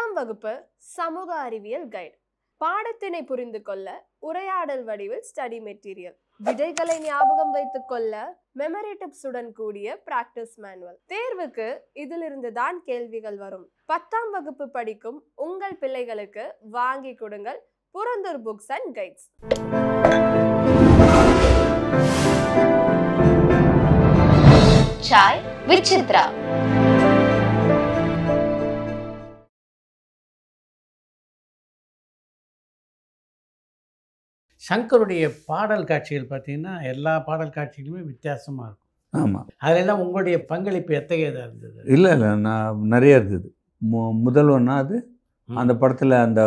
10ஆம் வகுப்பு சமூக அறிவியல் கைடு. பாடத்தினை புரிந்து கொள்ள உரையாடல் வடிவில் ஸ்டடி மெட்டீரியல், விடைகளை ஞாபகம் வைத்துக் கொள்ள மெமரி டிப்ஸுடன் கூடிய பிராக்டிஸ் மேனுவல். தேர்வுக்கு இதிலிருந்து தான் கேள்விகள் வரும். 10ஆம் வகுப்பு படிக்கும் உங்கள் பிள்ளைகளுக்கு வாங்கி கொடுங்கள் Purandur books and guides. Chai with Chitra. சங்கருடைய பாடல் காட்சிகள் பார்த்தீங்கன்னா எல்லா பாடல் காட்சிகளுமே வித்தியாசமாக இருக்கும். ஆமாம். அதிலெல்லாம் உங்களுடைய பங்களிப்பு எத்தகையதாக இருந்தது? இல்லை நான் நிறைய இருந்தது. முதல் ஒன்றா அது அந்த படத்தில் அந்த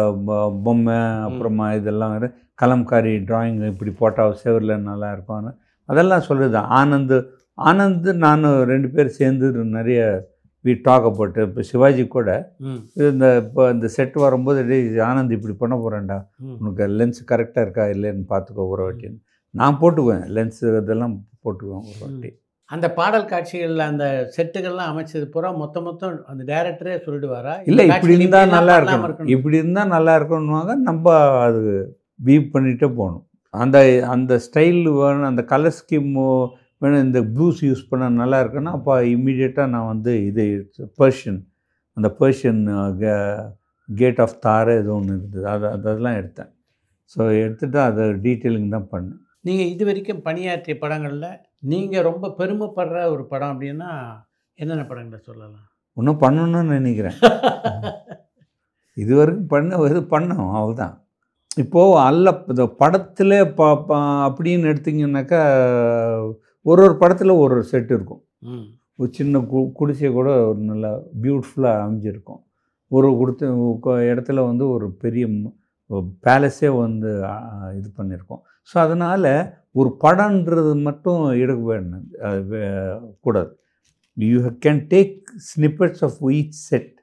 பொம்மை, அப்புறமா இதெல்லாம் கலம்காரி டிராயிங் இப்படி போட்டால் செவரில் நல்லா இருக்கும். அதெல்லாம் சொல்லுது. ஆனந்த் நானும் 2 பேர் சேர்ந்து நிறைய டாக் அபவுட். இப்போ சிவாஜி கூட இப்போ இந்த செட் வரும்போது ஆனந்த் இப்படி பண்ண போகிறேன்டா, உனக்கு லென்ஸ் கரெக்டாக இருக்கா இல்லைன்னு பார்த்துக்கோ ஒரு வாட்டின்னு. நான் போட்டுக்குவேன் லென்ஸு, இதெல்லாம் போட்டுக்குவேன் ஒரு வாட்டி. அந்த பாடல் காட்சிகளில் அந்த செட்டுகள்லாம் அமைச்சது பூரா மொத்தம் அந்த டைரக்டரே சொல்லிடுவாரா? இல்லை இப்படி இருந்தால் நல்லா இருக்கணும், இப்படி இருந்தால் நல்லா இருக்கணும்வாங்க. நம்ம அது வீவ் பண்ணிகிட்டே போகணும். அந்த ஸ்டைல் வேணும், அந்த கலர் ஸ்கீம் வேணும். இந்த ப்ளூஸ் யூஸ் பண்ண நல்லா இருக்குன்னா அப்போ இம்மீடியட்டாக நான் இது அந்த பர்ஷியன் கேட் ஆஃப் தார் ஏதோ ஒன்று இருந்தது, அதெல்லாம் எடுத்தேன். ஸோ எடுத்துகிட்டு அதை டீட்டெயிலிங் தான் பண்ணேன். நீங்கள் இது வரைக்கும் பணியாற்றிய படங்களில் நீங்கள் ரொம்ப பெருமைப்படுற ஒரு படம் அப்படின்னா என்னென்ன படங்களை சொல்லலாம்? இன்னும் பண்ணணும்னு நினைக்கிறேன். இது வரைக்கும் பண்ணோம் அவ்வளோதான். இப்போது இந்த படத்தில் அப்படின்னு எடுத்திங்கன்னாக்கா ஒரு படத்தில் ஒரு செட் இருக்கும். ஒரு சின்ன குடிசையை கூட ஒரு நல்லா பியூட்டிஃபுல்லாக அமைஞ்சிருக்கும். ஒரு இடத்துல ஒரு பெரிய பேலஸே இது பண்ணியிருக்கோம். ஸோ அதனால் ஒரு படன்றது மட்டும் கூடாது. You can take snippets of each set.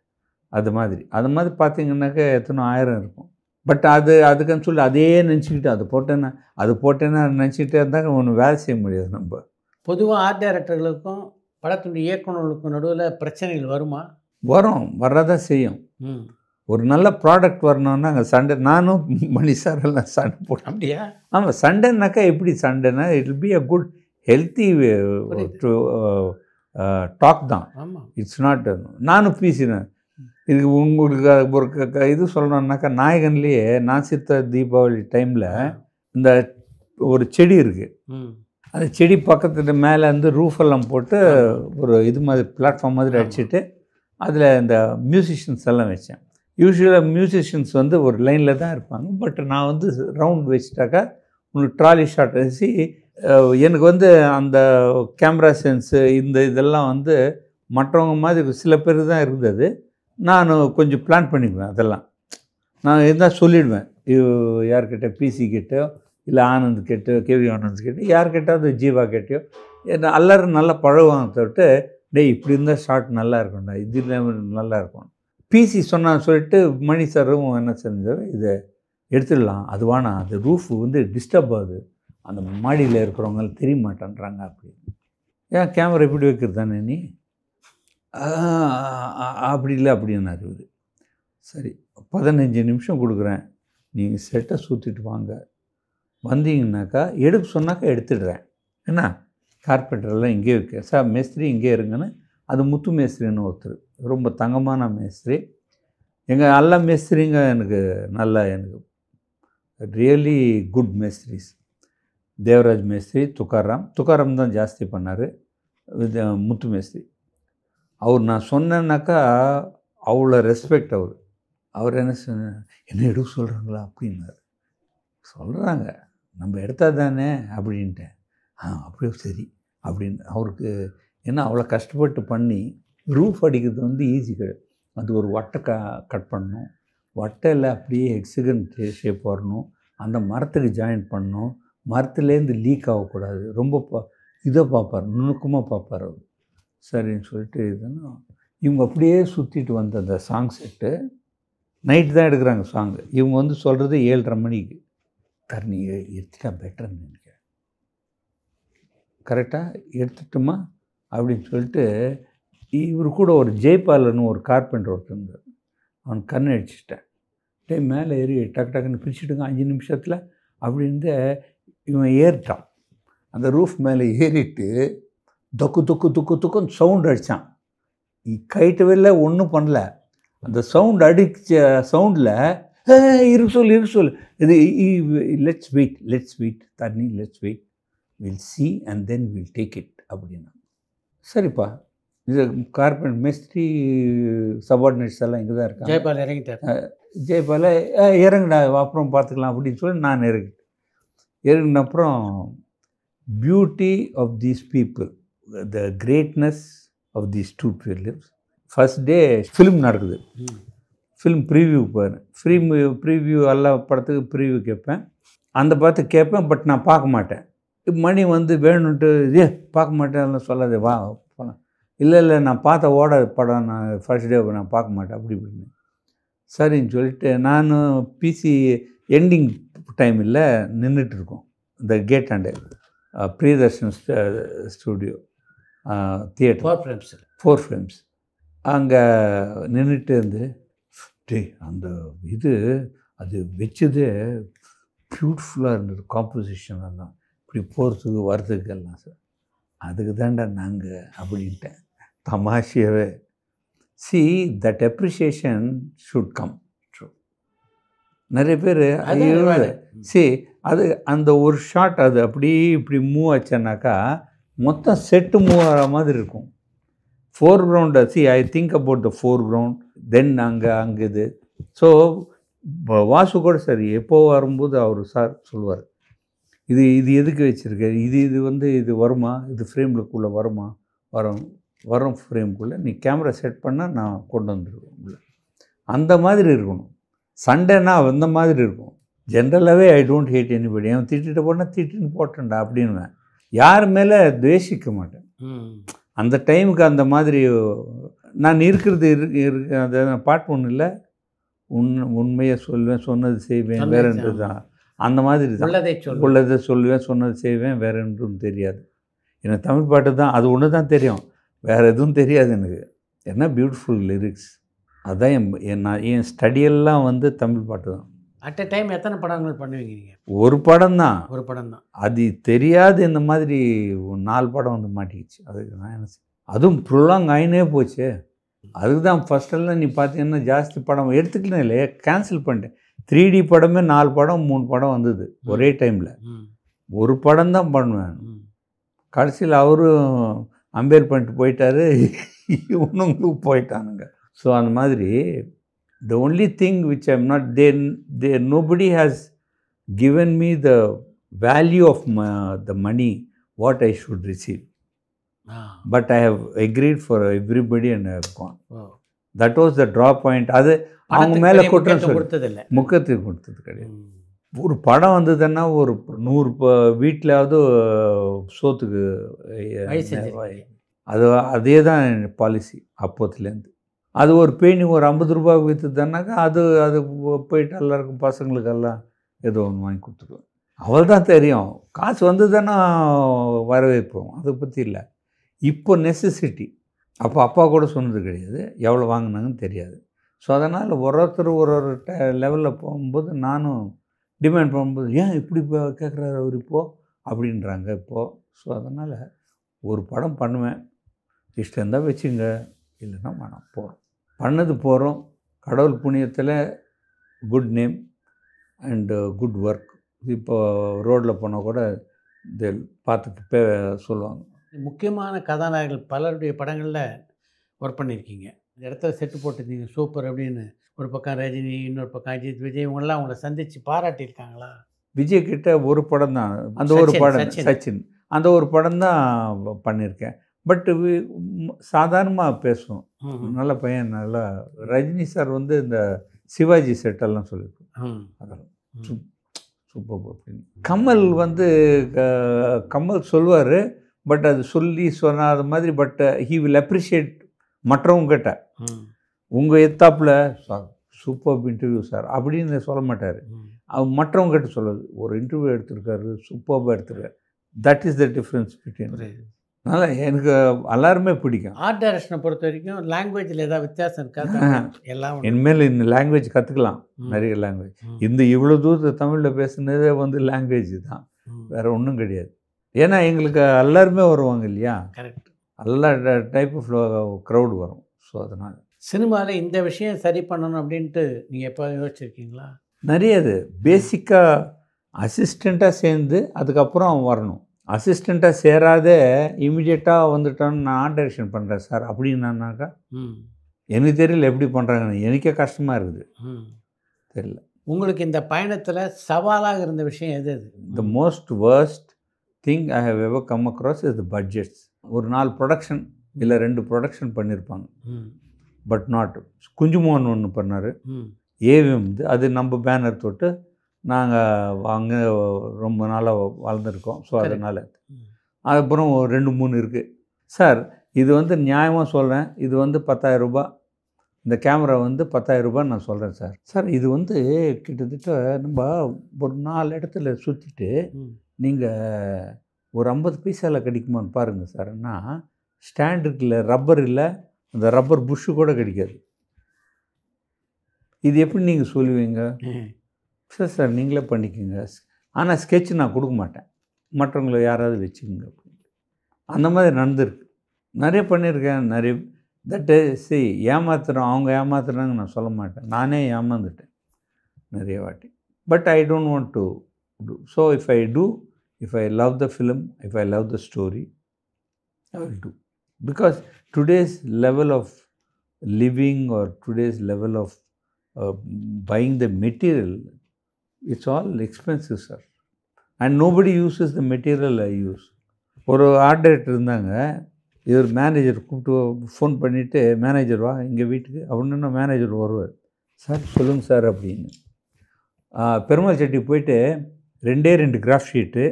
அது மாதிரி பார்த்தீங்கன்னாக்கா எத்தனை 1000 இருக்கும். பட் அதுக்குன்னு சொல்லி அதே நினச்சிக்கிட்டு அது போட்டேன்னா நினச்சிக்கிட்டே இருந்தால் ஒன்று வேலை செய்ய முடியாது. நம்ம பொதுவாக ஆர்ட் டைரக்டர்களுக்கும் படத்தினுடைய இயக்குநர்களுக்கும் நடுவில் பிரச்சனைகள் வருமா? வரதான் செய்யும். ஒரு நல்ல ப்ராடக்ட் வரணும்னா அங்கே சண்டை, நானும் மணி சார் எல்லாம் சண்டை போட்டேன். அப்படியா? ஆமாம். சண்டைனாக்கா எப்படி சண்டைனா it will be a good healthy talk தான். It's not. நானும் பேசினேன். இதுக்கு உங்களுக்கு ஒரு இது சொல்லணுன்னாக்கா, நாயகன்லேயே நாசித்த தீபாவளி டைமில் இந்த ஒரு செடி இருக்குது. அந்த செடி பக்கத்துல மேலே ரூஃபெல்லாம் போட்டு ஒரு இது மாதிரி பிளாட்ஃபார்ம் மாதிரி அடிச்சுட்டு அதில் இந்த மியூசிஷியன்ஸ் எல்லாம் வச்சேன். யூஸ்வலாக மியூசிஷியன்ஸ் ஒரு லைனில் தான் இருப்பாங்க. பட் நான் ரவுண்ட் வச்சுட்டாக்கா உங்களுக்கு ட்ராலி ஷாட் வச்சு எனக்கு அந்த கேமரா சென்ஸு இதெல்லாம் மற்றவங்க மாதிரி சில பேர் தான் இருந்தது. நான் கொஞ்சம் பிளான் பண்ணிக்குவேன். அதெல்லாம் நான் இருந்தால் சொல்லிவிடுவேன். யார்கிட்ட பிசி கிட்டோ இல்லை ஆனந்த் கிட்டோ, கேவி ஆனந்த் கிட்டோ, யார்கிட்டாவது ஜீவா கிட்டோ எல்லாரும் நல்லா பழகுவாங்க. தொட்டு இப்படி இருந்தால் ஷார்ட் நல்லா இருக்கும்டா, இது நல்லா இருக்கும். பிசி சொல்லிட்டு மணி சாரும் என்ன செஞ்சார், இதை எடுத்துடலாம், அது வேணாம், அது ரூஃப் டிஸ்டர்ப் ஆகுது, அந்த மாடியில் இருக்கிறவங்க தெரிய மாட்டேன்றாங்க. அப்படி ஏன் கேமரா எப்படி வைக்கிறது தானே நீ, அப்படி இல்லை அப்படின்னாரு இவர். சரி 15 நிமிஷம் கொடுக்குறேன், நீங்கள் செட்டை சுற்றிட்டு வாங்க, வந்தீங்கன்னாக்கா எடுக்க சொன்னாக்கா எடுத்துடுறேன். என்ன கார்பெண்டரெல்லாம் இங்கே வைக்க சார், மேஸ்திரி இங்கே இருங்கன்னு. அது முத்து மேஸ்திரின்னு ஒருத்தர், ரொம்ப தங்கமான மேஸ்திரி. எங்கள் எல்லா மேஸ்திரிங்க எனக்கு ரியலி குட் மேஸ்திரிஸ். தேவராஜ் மேஸ்திரி, துக்காராம் தான் ஜாஸ்தி பண்ணார். முத்து மேஸ்திரி நான் சொன்னேன்னாக்கா அவ்வளோ ரெஸ்பெக்ட். அவர் என்ன எடுக்க சொல்கிறாங்களா அப்படின்னாரு. சொல்கிறாங்க, நம்ம எடுத்தா தானே அப்படின்ட்டேன். அப்படியே சரி அப்படின்னு அவருக்கு. ஏன்னா அவ்வளோ கஷ்டப்பட்டு பண்ணி ரூஃப் அடிக்கிறது ஈஸி கிடையாது. அது ஒரு வட்டை கட் பண்ணணும், வட்டையில் அப்படியே ஹெக்ஸகன் ஷேப் வரணும், அந்த மரத்துக்கு ஜாயின் பண்ணணும், மரத்துலேருந்து லீக் ஆகக்கூடாது, ரொம்ப இதை பார்ப்பார், நுணுக்கமாக பார்ப்பார் அவர். சரின்னு சொல்லிட்டு இவங்க அப்படியே சுற்றிட்டு வந்த அந்த சாங் செட்டு நைட்டு தான் எடுக்கிறாங்க சாங்கு. இவங்க சொல்கிறது 7:30 மணிக்கு. நீங்கள் எடுத்துட்டா பெட்டர்னு நினைக்கிறேன், கரெக்டாக எடுத்துட்டோமா அப்படின்னு சொல்லிட்டு இவர் கூட ஒரு ஜெய்பாலன்னு ஒரு கார்பெண்டர் ஒருத்தர் இருந்தார். அவன் கண் அடிச்சிட்டேன். மேலே ஏறி டக்கு டக்குன்னு பிரிச்சுட்டுங்க 5 நிமிஷத்தில் அப்படின்னு இவன் ஏறிட்டான். அந்த ரூஃப் மேலே ஏறிட்டு தொக்கு தொக்கு தொக்கு தொக்குன்னு சவுண்ட் அடித்தான். கைட்டு வெளில ஒன்றும் பண்ணல. அந்த சவுண்ட் அடித்த சவுண்டில் இருக்கு சொல் இது லெட்ஸ் வெயிட் தண்ணி let's wait will see and then will take it அப்படின்னா. சரிப்பா, இது கார்பெண்ட் மேஸ்திரி சபார்டினேட்ஸ் எல்லாம் இங்கே தான் இருக்காங்க. ஜெயபால் இறங்கிட்டார். ஜெயபால இறங்குடா அப்புறம் பார்த்துக்கலாம் அப்படின்னு சொல்லி நான் இறங்கின அப்புறம் beauty of these people, the greatness of these 2 films. First day film நடக்குது. ஃபிலிம் ப்ரீவியூ ப்ரீவியூ எல்லா படத்துக்கு ப்ரீவியூ கேட்பேன். அந்த பார்த்து கேட்பேன், பட் நான் பார்க்க மாட்டேன். மணி வந்து வேணுன்ட்டு பார்க்க மாட்டேன் சொல்லாது, வா போனேன். இல்லை நான் பார்த்த ஓடாத படம், நான் ஃபர்ஸ்ட் டே நான் பார்க்க மாட்டேன் அப்படி இப்படின்னு. சரின்னு சொல்லிட்டு நான் பிசி எண்டிங் டைமில் நின்றுட்டுருக்கோம் இந்த gate and Priyadarshan studio theatre 4 frames அங்கே நின்றுட்டு இருந்து அந்த இது அது வச்சது பியூட்டிஃபுல்லாக இருந்தது. காம்போசிஷன் எல்லாம் இப்படி போகிறதுக்கு வர்றதுக்கு எல்லாம் சார் அதுக்கு தாண்டா நாங்கள் அப்படின்ட்டேன் தமாஷியாவே. See that appreciation should come. நிறைய பேர் சி அது அந்த ஒரு ஷாட் அது அப்படி இப்படி மூவ் ஆச்சுன்னாக்கா மொத்தம் செட்டு மூவ் ஆகிற மாதிரி இருக்கும். Four ground see I think about the four ground then அங்கே இது. ஸோ வாசு கூட சரி எப்போ வரும்போது அவர் சார் சொல்லுவார், இது எதுக்கு வச்சுருக்காரு, இது வந்து இது வருமா, இது ஃப்ரேம்லுக்குள்ளே வருமா, வரும் ஃப்ரேம்குள்ளே நீ கேமரா செட் பண்ணால் நான் கொண்டு வந்துடுவேன் உள்ள. அந்த மாதிரி இருக்கணும். சண்டேனா அந்த மாதிரி இருக்கும். ஜென்ரலாகவே ஐ டோன்ட் ஹேட் எனிபடி. அவன் திட்டிட்டு போனால் திட்டுன்னு போட்டேன்டா அப்படின்வேன். யார் மேலே துவேஷிக்க மாட்டேன். அந்த டைமுக்கு அந்த மாதிரி நான் இருக்கிறது அது பாட்டு ஒன்றும் இல்லை, உண்மையை சொல்லுவேன், சொன்னது செய்வேன், வேறென்று தான். அந்த மாதிரி தான் உள்ளதை சொல்லுவேன், சொன்னது செய்வேன், வேற என்றும் தெரியாது. எனக்கு தமிழ் பாட்டு தான் அது ஒன்று தான் தெரியும், வேறு எதுவும் தெரியாது எனக்கு. ஏன்னா பியூட்டிஃபுல் லிரிக்ஸ் அதுதான் என் ஸ்டடியெல்லாம் வந்து தமிழ் பாட்டு தான். அட் எ டைம் எத்தனை படங்கள் பண்ணுவீங்க நீங்கள்? ஒரு படம் தான். அது தெரியாது. இந்த மாதிரி 4 படம் வந்து மாட்டிக்கிச்சு. அதுக்கு நான் என்ன அதுவும் ப்ரொலாங் ஆயினே போச்சு. அதுக்கு தான் ஃபஸ்ட்டெல்லாம் நீ பார்த்தீங்கன்னா ஜாஸ்தி படம் எடுத்துக்கலாம் இல்லையே, கேன்சல் பண்ணிட்டேன். 3D படமே 4 படம் 3 படம் வந்தது ஒரே டைமில். ஒரு படம் தான் பண்ணுவேன். கடைசியில் அவரும் அம்பேர் பண்ணிட்டு போயிட்டாரு, இவனுங்களும் போயிட்டானுங்க. ஸோ அந்த மாதிரி the only thing which I'm not there nobody has given me the value of the money what I should receive. But I have agreed for everybody and I have gone. That was the draw point. அது அவங்க மேலே குற்றம் சொல்லி முக்கியத்துவம் கொடுத்தது கிடையாது. ஒரு படம் வந்ததுன்னா ஒரு 100 வீட்டிலாவது சோத்துக்கு அதே தான் பாலிசி அப்போத்துலேருந்து. அது ஒரு பேணி ஒரு 50 ரூபாய் விற்றுதானாக்கா அது போயிட்டு எல்லாருக்கும் பசங்களுக்கெல்லாம் ஏதோ ஒன்று வாங்கி கொடுத்துருவோம். அவள் தான் தெரியும், காசு வந்து தானே வரவேற்போம், அதை பற்றி இல்லை. இப்போ நெசசிட்டி. அப்போ அப்பா கூட சொன்னது கிடையாது, எவ்வளோ வாங்கினாங்கன்னு தெரியாது. ஸோ அதனால் ஒருத்தர் ஒரு லெவலில் போகும்போது நானும் டிமாண்ட் பண்ணும்போது ஏன் இப்படி கேட்குறாரு அவர் இப்போது அப்படின்றாங்க இப்போது. ஸோ அதனால் ஒரு படம் பண்ணுவேன், இஷ்டம் இருந்தால் வச்சுங்க, இல்லைன்னா வேணாம் பண்ணது போகிறோம். கடவுள் புண்ணியத்தில் good name and good work. இப்போ ரோட்டில் போனால் கூட பார்த்து சொல்லுவாங்க. முக்கியமான கதாநாயகர்கள் பலருடைய படங்களில் ஒர்க் பண்ணியிருக்கீங்க. இந்த இடத்துல செட்டு போட்டுருந்தீங்க சூப்பர் அப்படின்னு. ஒரு பக்கம் ரஜினி, இன்னொரு பக்கம் அஜித், விஜய், இவங்கெல்லாம் அவங்கள சந்தித்து பாராட்டியிருக்காங்களா? விஜய் கிட்ட ஒரு படம் தான், அந்த ஒரு படம் சச்சின், அந்த ஒரு படம் தான் பண்ணியிருக்கேன். பட்டு சாதாரணமாக பேசுவோம், நல்ல பையன், நல்லா. ரஜினி சார் வந்து இந்த சிவாஜி செட்டெல்லாம் சொல்லியிருக்கோம், அதெல்லாம் சூப்பர் அப்படின்னு. கமல் வந்து கமல் சொல்லுவார், பட் அது சொன்னாத மாதிரி. பட் ஹீ வில் அப்ரிஷியேட் மற்றவங்கிட்ட. உங்கள் எத்தாப்பில் சூப்பர் இன்டர்வியூ சார் அப்படின்னு சொல்ல மாட்டார். அவர் மற்றவங்ககிட்ட சொல்லுது, ஒரு இன்டர்வியூ எடுத்திருக்காரு, சூப்பராக எடுத்திருக்காரு. That is the difference between. அதனால் எனக்கு எல்லாருமே பிடிக்கும். ஆர்ட் டைரக்ஷனை பொறுத்த வரைக்கும் லாங்குவேஜில் ஏதாவது வித்தியாசம் இருக்கா? எல்லாம் ஒண்ணு. இனிமேல் இந்த லாங்குவேஜ் கற்றுக்கலாம், நிறைய லாங்குவேஜ். இந்த இவ்வளோ தூரத்தை தமிழில் பேசுனதே வந்து லாங்குவேஜ் தான், வேறு ஒன்றும் கிடையாது. ஏன்னா எங்களுக்கு எல்லாருமே வருவாங்க இல்லையா, கரெக்ட். எல்லா டைப் ஆஃப் க்ரௌடு வரும். ஸோ அதனால் சினிமாவில் இந்த விஷயம் சரி பண்ணணும் அப்படின்ட்டு நீங்கள் எப்போ யோசிச்சிருக்கீங்களா? நிறைய இது பேசிக்காக அசிஸ்டண்ட்டாக சேர்ந்து அதுக்கப்புறம் வரணும். அசிஸ்டண்ட்டாக சேராதே இமீடியட்டாக வந்துட்டோன்னு நான் ஆர்ட் டைரக்ஷன் பண்ணுறேன் சார் அப்படின்னாக்கா எனக்கு தெரியல எப்படி பண்ணுறாங்கன்னு. எனக்கே கஷ்டமாக இருக்குது, தெரியல. உங்களுக்கு இந்த பயணத்தில் சவாலாக இருந்த விஷயம் எது? The most worst thing I have ever come across is the budgets. ஒரு 4 ப்ரொடக்ஷன் இல்லை 2 ப்ரொடக்ஷன் பண்ணியிருப்பாங்க, பட் நாட். குஞ்சுமோகன் ஒன்று பண்ணார், ஏவிஎம் அது நம்ம பேனர் தொட்டு நாங்கள் அங்கே ரொம்ப நாளாக வாழ்ந்துருக்கோம். ஸோ அதனால் அதுக்கப்புறம் 2-3 இருக்குது சார். இது வந்து நியாயமாக சொல்கிறேன், இது வந்து 10,000 ரூபா, இந்த கேமரா வந்து 10,000 ரூபான்னு நான் சொல்கிறேன் சார். சார் இது வந்து கிட்டத்தட்ட நம்ம ஒரு 4 இடத்துல சுற்றிட்டு நீங்கள் ஒரு 50 பைசாவில் கிடைக்குமான்னு பாருங்கள் சார்னா, ஸ்டாண்ட் இருக்குல்ல, ரப்பர் இல்லை, அந்த ரப்பர் புஷ்ஷு கூட கிடைக்காது. இது எப்படி நீங்கள் சொல்லுவீங்க? சார் சார் நீங்களே பண்ணிக்கோங்க, ஆனால் ஸ்கெட்ச் நான் கொடுக்க மாட்டேன், மற்றவங்களை யாராவது வச்சுக்கோங்க அப்படின்னு. அந்த மாதிரி நடந்திருக்கு, நிறைய பண்ணியிருக்கேன். நிறைய தட்டு ஏமாத்துறோம், அவங்க ஏமாத்துறாங்க நான் சொல்ல மாட்டேன், நானே ஏமாந்துட்டேன் நிறைய வாட்டி. But I don't want to do. So if I love the film, if I love the story, I will do. Because today's level of living or today's level of buying the material, it's all expensive, sir. And nobody uses the material I use. ஒரு art director இருந்தாங்க, இவர் manager கூப்பிட்டு phone பண்ணிவிட்டு, manager வா இங்கே வீட்டுக்கு அப்படின்னு. Manager வருவார், சார் சொல்லுங்கள் சார் அப்படின்னு. பெருமாள் செட்டி போயிட்டு 2 கிராஃப் ஷீட்டு,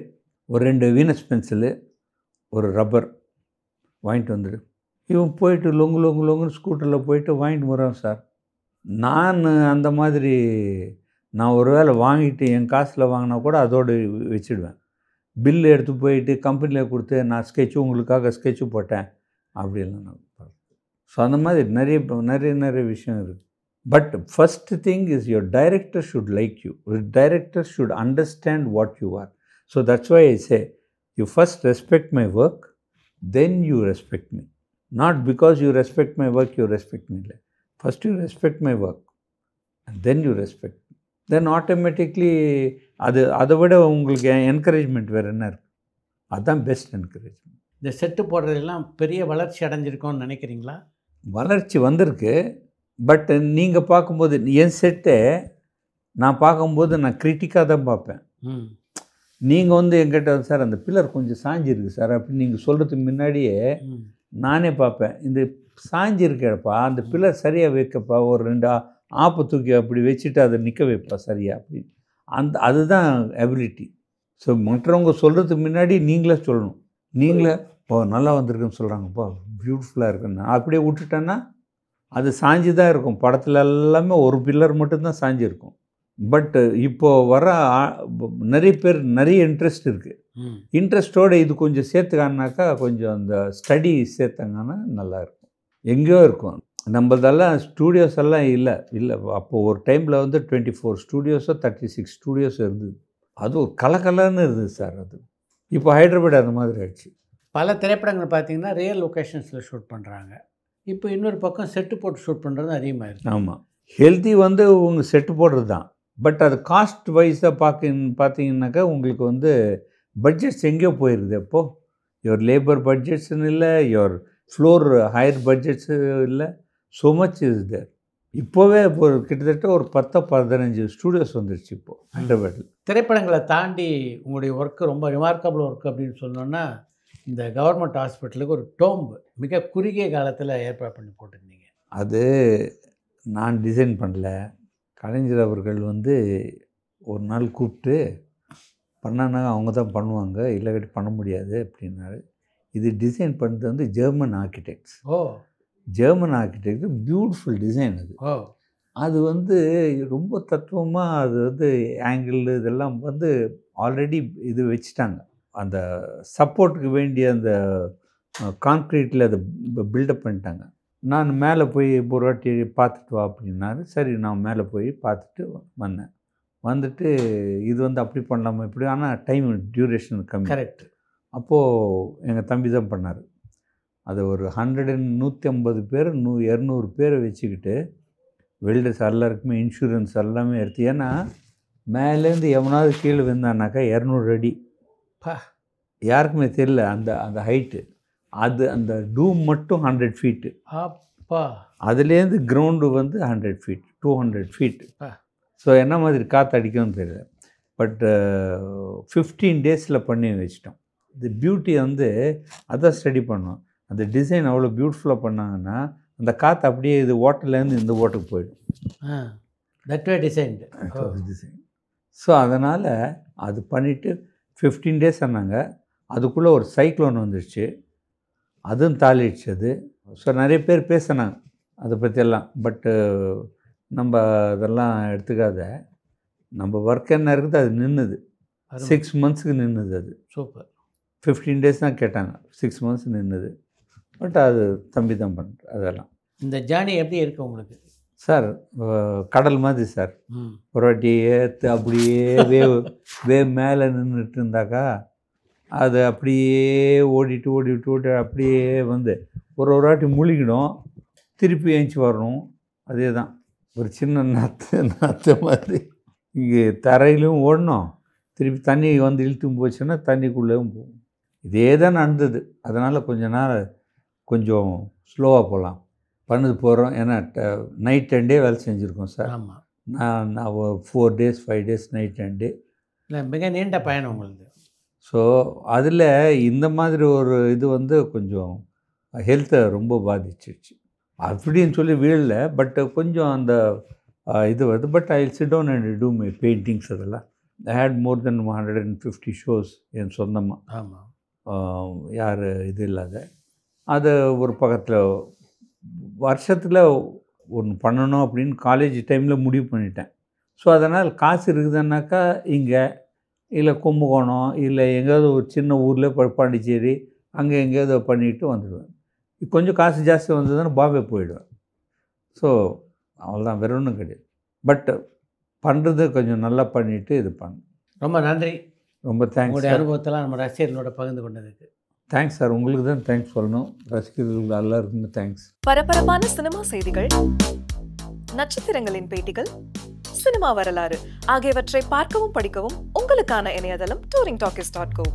ஒரு 2 வீனஸ் பென்சிலு, ஒரு ரப்பர் வாங்கிட்டு வந்துடு. இவன் போயிட்டு லொங்குன்னு ஸ்கூட்டரில் போயிட்டு வாங்கிட்டு வரான் சார். நான் அந்த மாதிரி நான் ஒரு வேளை வாங்கிட்டு என் காசில் வாங்கினா கூட அதோடு வச்சுடுவேன். பில்லு எடுத்து போயிட்டு கம்பெனியில் கொடுத்து நான் ஸ்கெட்சு உங்களுக்காக ஸ்கெட்சு போட்டேன் அப்படிலாம் நான் பார்ப்பேன். ஸோ அந்த மாதிரி நிறைய விஷயம் இருக்குது. But first thing is your director should like you. ஒரு director should understand what you are. So that's why I say you first respect my work, then you respect me. Not because you respect my work you respect me. இல்லை, first you respect my work and then you respect. Then automatically அதை விட உங்களுக்கு encouragement வேறு என்ன இருக்குது? அதுதான் best encouragement. இந்த set போடுறதெல்லாம் பெரிய வளர்ச்சி அடைஞ்சிருக்கோன்னு நினைக்கிறீங்களா? வளர்ச்சி வந்திருக்கு. பட் நீங்கள் பார்க்கும்போது என் செட்டை நான் பார்க்கும்போது நான் கிரிட்டிக்காக தான் பார்ப்பேன். நீங்கள் வந்து என்கிட்ட சார் அந்த பில்லர் கொஞ்சம் சாஞ்சிருக்கு சார் அப்படின்னு நீங்கள் சொல்கிறதுக்கு முன்னாடியே நானே பார்ப்பேன், இந்த சாஞ்சிருக்கேப்பா, அந்த பில்லர் சரியாக வைக்கப்பா, ஒரு 2 ஆப்பை தூக்கி அப்படி வச்சுட்டு அதை நிற்க வைப்பா சரியா அப்படின்னு. அதுதான் எபிலிட்டி. ஸோ மற்றவங்க சொல்கிறதுக்கு முன்னாடி நீங்களே சொல்லணும். நீங்களே நல்லா வந்திருக்குன்னு சொல்கிறாங்கப்பா, பியூட்டிஃபுல்லாக இருக்குன்னு அப்படியே விட்டுட்டேன்னா அது சாஞ்சி தான் இருக்கும். படத்தில் எல்லாமே ஒரு பில்லர் மட்டும்தான் சாஞ்சிருக்கும். பட் இப்போது வர நிறைய பேர் நிறைய இன்ட்ரெஸ்ட் இருக்குது. இன்ட்ரெஸ்ட்டோடு இது கொஞ்சம் சேர்த்துக்கானாக்கா, கொஞ்சம் அந்த ஸ்டடி சேர்த்தாங்கன்னா நல்லாயிருக்கும். எங்கேயோ இருக்கும் நம்மளதெல்லாம். ஸ்டூடியோஸ் எல்லாம் இல்லை. அப்போது ஒரு டைமில் வந்து 24 ஸ்டூடியோஸோ 36 ஸ்டூடியோஸோ இருந்தது. அது ஒரு கலக்கலன்னு இருந்தது சார். அது இப்போ ஹைதராபாத் அந்த மாதிரி ஆயிடுச்சு. பல திரைப்படங்கள் பார்த்திங்கன்னா ரியல் லொக்கேஷன்ஸில் ஷூட் பண்ணுறாங்க. இப்போ இன்னொரு பக்கம் செட்டு போட்டு ஷூட் பண்ணுறது அதிகமாகிருக்கு. ஆமாம், ஹெல்த்தி வந்து உங்கள் செட்டு போடுறது தான். பட் அது காஸ்ட் வைஸாக பார்த்தீங்கன்னாக்கா உங்களுக்கு வந்து பட்ஜெட்ஸ் எங்கேயோ போயிடுது. அப்போது யுவர் லேபர் பட்ஜெட்ஸ்ன்னு இல்லை, யுவர் ஃப்ளோர் ஹையர் பட்ஜெட்ஸு இல்லை, ஸோ மச் இஸ் தேர். இப்போவே இப்போ கிட்டத்தட்ட ஒரு 10-15 ஸ்டூடியோஸ் வந்துடுச்சு இப்போது ஹைதராபாத்தில். திரைப்படங்களை தாண்டி உங்களுடைய ஒர்க்கு ரொம்ப ரிமார்க்கபிள் ஒர்க் அப்படின்னு சொன்னோன்னா, இந்த கவர்மெண்ட் ஹாஸ்பிட்டலுக்கு ஒரு டோம்பு மிக குறுகிய காலத்தில் ஏற்பாடு பண்ணி போட்டிருந்தீங்க. அது நான் டிசைன் பண்ணல, கலைஞர் அவர்கள் வந்து ஒரு நாள் கூப்பிட்டு பண்ணானா அவங்க தான் பண்ணுவாங்க, இல்லைக்கிட்ட பண்ண முடியாது அப்படின்னாரு. இது டிசைன் பண்ணது வந்து German architects. German architect beautiful design அது. அது வந்து ரொம்ப தத்துவமாக அது வந்து ஆங்கிள் இதெல்லாம் வந்து ஆல்ரெடி இது வச்சுட்டாங்க. அந்த சப்போர்ட்டுக்கு வேண்டிய அந்த கான்க்ரீட்டில் அதை பில்டப் பண்ணிட்டாங்க. நான் மேலே போய் ஒரு வாட்டி பார்த்துட்டு வா அப்படின்னாரு. சரி நான் மேலே போய் பார்த்துட்டு வந்தேன். வந்துட்டு இது வந்து அப்படி பண்ணலாமா இப்படி, ஆனால் டைம் டியூரேஷன் கம்மி. கரெக்ட். அப்போது எங்கள் தம்பி தான் பண்ணார். அதை ஒரு 150 பேர் 200 பேரை வச்சுக்கிட்டு வெல்டர்ஸ் எல்லாருக்குமே இன்சூரன்ஸ் எல்லாமே எடுத்து, ஏன்னா மேலேருந்து எவனாவது கீழே வந்தானாக்கா 200 அடி யாருக்குமே தெரியல அந்த அந்த ஹைட்டு. அது அந்த டூம் மட்டும் 100 ஃபீட்டு. அப்பா அதுலேருந்து கிரவுண்டு வந்து 100 ஃபீட் 200 ஃபீட். ஸோ என்ன மாதிரி காற்று அடிக்கும்னு தெரியல. பட் 15 டேஸில் பண்ணி வச்சிட்டோம். இந்த பியூட்டி வந்து அதான் ஸ்டடி பண்ணோம். அந்த டிசைன் அவ்வளோ பியூட்டிஃபுல்லாக பண்ணாங்கன்னா அந்த காற்று அப்படியே இது ஓட்டலேருந்து இந்த ஓட்டுக்கு போயிடும். That way designed design. So அதனால் அது பண்ணிவிட்டு 15 டேஸ் ஆனாங்க. அதுக்குள்ளே ஒரு சைக்ளோன் வந்துடுச்சு, அதுவும் தாளிடுச்சு அது. ஸோ நிறைய பேர் பேசினாங்க அதை பற்றியெல்லாம். பட்டு நம்ம அதெல்லாம் எடுத்துக்காத, நம்ம ஒர்க் என்ன இருக்குது அது நின்றுது. 6 மந்த்ஸுக்கு நின்றுது அது. சூப்பர். 15 டேஸ் தான் கேட்டாங்க, 6 மந்த்ஸ் நின்றுது. பட் அது தம்பி தான் பண்ணுற அதெல்லாம். இந்த ஜேர்னி எப்படி இருக்குது உங்களுக்கு சார்? கடல் மாதிரி சார். ஒரு வாட்டி ஏற்று அப்படியே வேவ் மேலே நின்றுட்டு இருந்தாக்கா அது அப்படியே ஓடிட்டு அப்படியே வந்து ஒரு வாட்டி முழுகிடும், திருப்பி ஏஞ்சி வரணும். அதே தான் ஒரு சின்ன நாற்று மாதிரி. இங்கே தரையிலும் ஓடணும், திருப்பி தண்ணி வந்து இழுத்தும் போச்சுன்னா தண்ணிக்குள்ளேயும் போகும். இதே தான் நடந்தது. அதனால் கொஞ்ச நாள் கொஞ்சம் ஸ்லோவாக போகலாம் பண்ணது போகிறோம். ஏன்னா நைட் அண்ட் டே வேலை செஞ்சுருக்கோம் சார். ஆமாம். நான் 4 டேஸ் 5 டேஸ் நைட் அண்ட் டே. இல்லை, மிக நீண்ட பயணம் உங்களுக்கு. ஸோ அதில் இந்த மாதிரி ஒரு இது வந்து கொஞ்சம் ஹெல்த்தை ரொம்ப பாதிச்சிடுச்சு. அப்படின்னு சொல்லி வீழல, பட் கொஞ்சம் அந்த இது வருது. But I sit down and do my paintings. அதெல்லாம் I had more then 150 shows என் சொந்தமாக. ஆமாம். யார் இது இல்லாத. அது ஒரு பக்கத்தில் வருஷத்தில் ஒன்று பண்ணணும் அப்படின்னு காலேஜ் டைமில் முடிவு பண்ணிட்டேன். ஸோ அதனால் காசு இருக்குதுன்னாக்கா இங்கே இல்லை கும்பகோணம் இல்லை எங்கேயாவது ஒரு சின்ன ஊரில் பாண்டிச்சேரி அங்கே எங்கேயாவது பண்ணிவிட்டு வந்துடுவேன். கொஞ்சம் காசு ஜாஸ்தி வந்ததுன்னா பாம்பே போயிடுவேன். ஸோ அவ்வளோதான், வேறு ஒன்றும் கிடையாது. பட் பண்ணுறது கொஞ்சம் நல்லா பண்ணிவிட்டு இது பண்ணேன். ரொம்ப நன்றி. ரொம்ப தேங்க்ஸ். உங்களுடைய அனுபவத்தெல்லாம் நம்ம ரசிகர்களோட பகிர்ந்து கொண்டதுக்கு தேங்க்ஸ் சார். உங்களுக்கு தான் தேங்க்ஸ் சொல்லணும். ரசிகர்கள் எல்லாருக்குமே தேங்க்ஸ். பரபரப்பான சினிமா செய்திகள், நட்சத்திரங்களின் பேட்டிகள், சினிமா வரலாறு ஆகியவற்றை பார்க்கவும் படிக்கவும் உங்களுக்கான இணையதளம் touringtalkies.co.